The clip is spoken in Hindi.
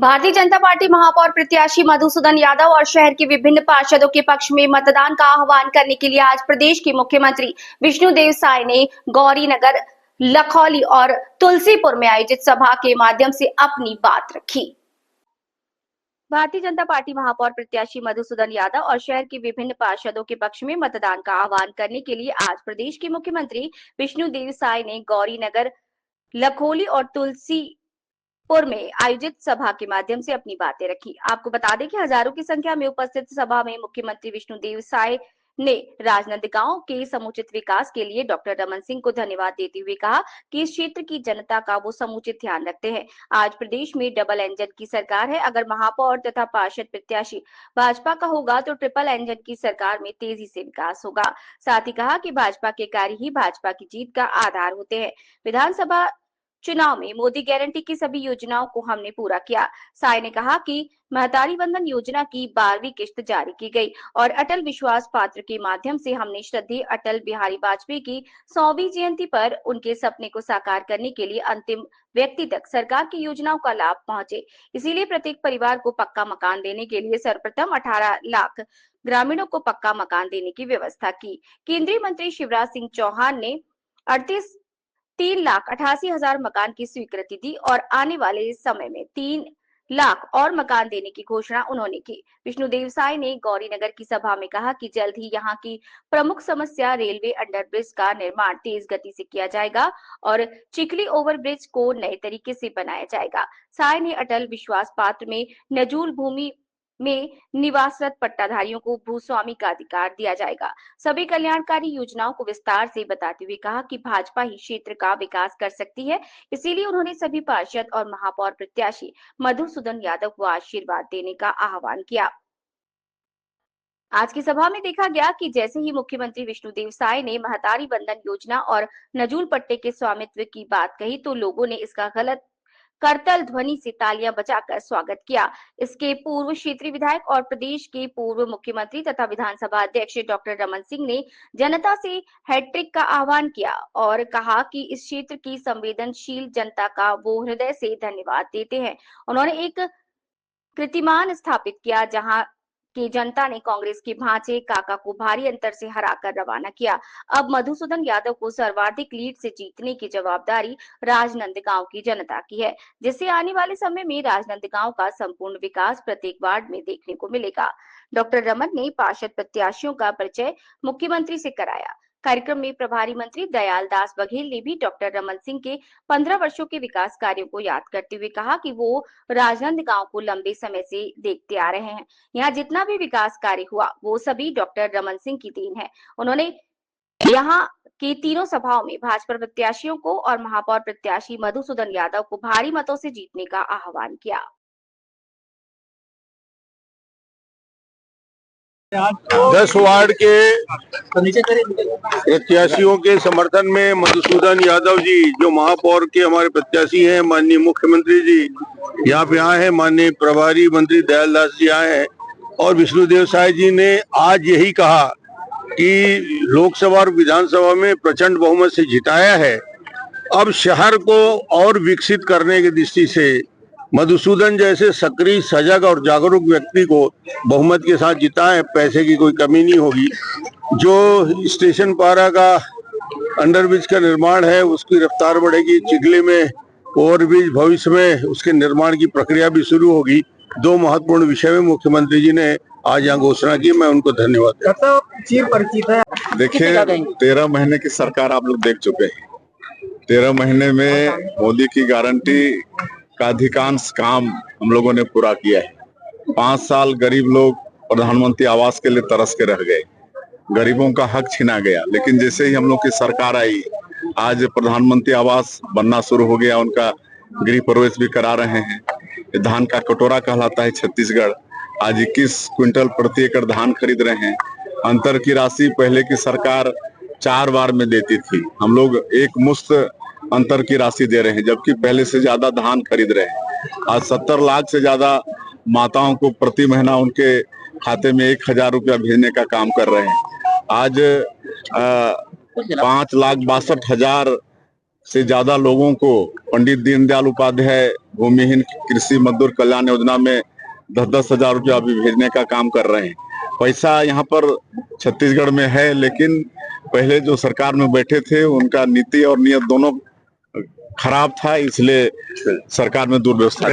भारतीय जनता पार्टी महापौर प्रत्याशी मधुसूदन यादव और शहर के विभिन्न पार्षदों के पक्ष में मतदान का आह्वान करने के लिए आज प्रदेश के मुख्यमंत्री विष्णुदेव साय ने गौरीनगर, लखौली और तुलसीपुर में आयोजित सभा के माध्यम से अपनी बात रखी। भारतीय जनता पार्टी महापौर प्रत्याशी मधुसूदन यादव और शहर के विभिन्न पार्षदों के पक्ष में मतदान का आह्वान करने के लिए आज प्रदेश के मुख्यमंत्री विष्णुदेव साय ने गौरीनगर, लखौली और तुलसीपुर में आयोजित सभा के माध्यम से अपनी बातें रखी। आपको बता दें कि हजारों की संख्या में उपस्थित सभा में मुख्यमंत्री विष्णुदेव साय ने राजनांदगांव के समुचित विकास के लिए डॉक्टर रमन सिंह को धन्यवाद देते हुए कहा कि इस क्षेत्र की जनता का वो समुचित ध्यान रखते हैं। आज प्रदेश में डबल इंजन की सरकार है। अगर महापौर तथा पार्षद प्रत्याशी भाजपा का होगा तो ट्रिपल इंजन की सरकार में तेजी से विकास होगा। साथ ही कहा कि भाजपा के कार्य ही भाजपा की जीत का आधार होते हैं। विधानसभा चुनाव में मोदी गारंटी की सभी योजनाओं को हमने पूरा किया। साय ने कहा कि महतारी वंदन योजना की 12वीं किस्त जारी की गई और अटल विश्वास पात्र के माध्यम से हमने श्रद्धेय अटल बिहारी वाजपेयी की 100वीं जयंती पर उनके सपने को साकार करने के लिए अंतिम व्यक्ति तक सरकार की योजनाओं का लाभ पहुंचे। इसीलिए प्रत्येक परिवार को पक्का मकान देने के लिए सर्वप्रथम 18 लाख ग्रामीणों को पक्का मकान देने की व्यवस्था की। केंद्रीय मंत्री शिवराज सिंह चौहान ने 3,88,000 मकान की स्वीकृति दी और आने वाले समय में 3 लाख और मकान देने की घोषणा उन्होंने की। विष्णुदेव साय ने गौरीनगर की सभा में कहा कि जल्द ही यहां की प्रमुख समस्या रेलवे अंडरब्रिज का निर्माण तेज गति से किया जाएगा और चिखली ओवरब्रिज को नए तरीके से बनाया जाएगा। साय ने अटल विश्वास पात्र में नजूल भूमि में निवासरत पट्टाधारियों को भूस्वामी का अधिकार दिया जाएगा। सभी कल्याणकारी योजनाओं को विस्तार से बताते हुए कहा कि भाजपा ही क्षेत्र का विकास कर सकती है। इसीलिए उन्होंने सभी पार्षद और महापौर प्रत्याशी मधुसूदन यादव को आशीर्वाद देने का आह्वान किया। आज की सभा में देखा गया कि जैसे ही मुख्यमंत्री विष्णुदेव साय ने महतारी वंदन योजना और नजूल पट्टे के स्वामित्व की बात कही तो लोगों ने इसका गलत करतल ध्वनि से तालियां बजाकर स्वागत किया। इसके पूर्व क्षेत्रीय विधायक और प्रदेश के पूर्व मुख्यमंत्री तथा विधानसभा अध्यक्ष डॉक्टर रमन सिंह ने जनता से हैट्रिक का आह्वान किया और कहा कि इस क्षेत्र की संवेदनशील जनता का वो हृदय से धन्यवाद देते हैं। उन्होंने एक कीर्तिमान स्थापित किया जहां की जनता ने कांग्रेस के भांचे काका को भारी अंतर से हराकर रवाना किया। अब मधुसूदन यादव को सर्वाधिक लीड से जीतने की जवाबदारी राजनांदगांव की जनता की है, जिससे आने वाले समय में राजनांदगांव का संपूर्ण विकास प्रत्येक वार्ड में देखने को मिलेगा। डॉक्टर रमन ने पार्षद प्रत्याशियों का परिचय मुख्यमंत्री से कराया। कार्यक्रम में प्रभारी मंत्री दयाल दास बघेल ने भी डॉक्टर रमन सिंह के 15 वर्षों के विकास कार्यों को याद करते हुए कहा कि वो राजनांदगांव को लंबे समय से देखते आ रहे हैं। यहाँ जितना भी विकास कार्य हुआ वो सभी डॉक्टर रमन सिंह की देन है। उन्होंने यहाँ की तीनों सभाओं में भाजपा प्रत्याशियों को और महापौर प्रत्याशी मधुसूदन यादव को भारी मतों से जीतने का आह्वान किया। 10 वार्ड के प्रत्याशियों के समर्थन में मधुसूदन यादव जी जो महापौर के हमारे प्रत्याशी हैं, माननीय मुख्यमंत्री जी यहाँ पे आए हैं, माननीय प्रभारी मंत्री दयाल दास जी आए हैं और विष्णुदेव साय जी ने आज यही कहा कि लोकसभा और विधानसभा में प्रचंड बहुमत से जिताया है। अब शहर को और विकसित करने की दृष्टि से मधुसूदन जैसे सक्रिय, सजग और जागरूक व्यक्ति को बहुमत के साथ जिताए। पैसे की कोई कमी नहीं होगी। जो स्टेशन पारा का अंडरब्रिज का निर्माण है उसकी रफ्तार बढ़ेगी। चिखली में ओवरब्रिज भविष्य में उसके निर्माण की प्रक्रिया भी शुरू होगी। 2 महत्वपूर्ण विषय में मुख्यमंत्री जी ने आज यहाँ घोषणा की। मैं उनको धन्यवाद देता हूं। देखिए, 13 महीने की सरकार आप लोग देख चुके हैं। 13 महीने में मोदी की गारंटी का अधिकांश काम हम लोगों ने पूरा किया है। 5 साल गरीब लोग प्रधानमंत्री आवास के लिए तरस के रह गए, गरीबों का हक छीना गया। लेकिन जैसे ही हम लोग की सरकार आई, आज प्रधानमंत्री आवास बनना शुरू हो गया, उनका गृह प्रवेश भी करा रहे हैं। धान का कटोरा कहलाता है छत्तीसगढ़। आज 21 क्विंटल प्रति एकड़ धान खरीद रहे हैं। अंतर की राशि पहले की सरकार 4 बार में देती थी, हम लोग एक मुश्त अंतर की राशि दे रहे हैं, जबकि पहले से ज्यादा धान खरीद रहे हैं। आज 70 लाख से ज्यादा माताओं को प्रति महीना उनके खाते में 1000 रुपया भेजने का काम कर रहे हैं। आज 5,62,000 से ज्यादा लोगों को पंडित दीनदयाल उपाध्याय भूमिहीन कृषि मजदूर कल्याण योजना में 10-10 हजार रुपया अभी भेजने का काम कर रहे हैं। पैसा यहाँ पर छत्तीसगढ़ में है, लेकिन पहले जो सरकार में बैठे थे उनका नीति और नियत दोनों खराब था, इसलिए सरकार में दुर्व्यवस्था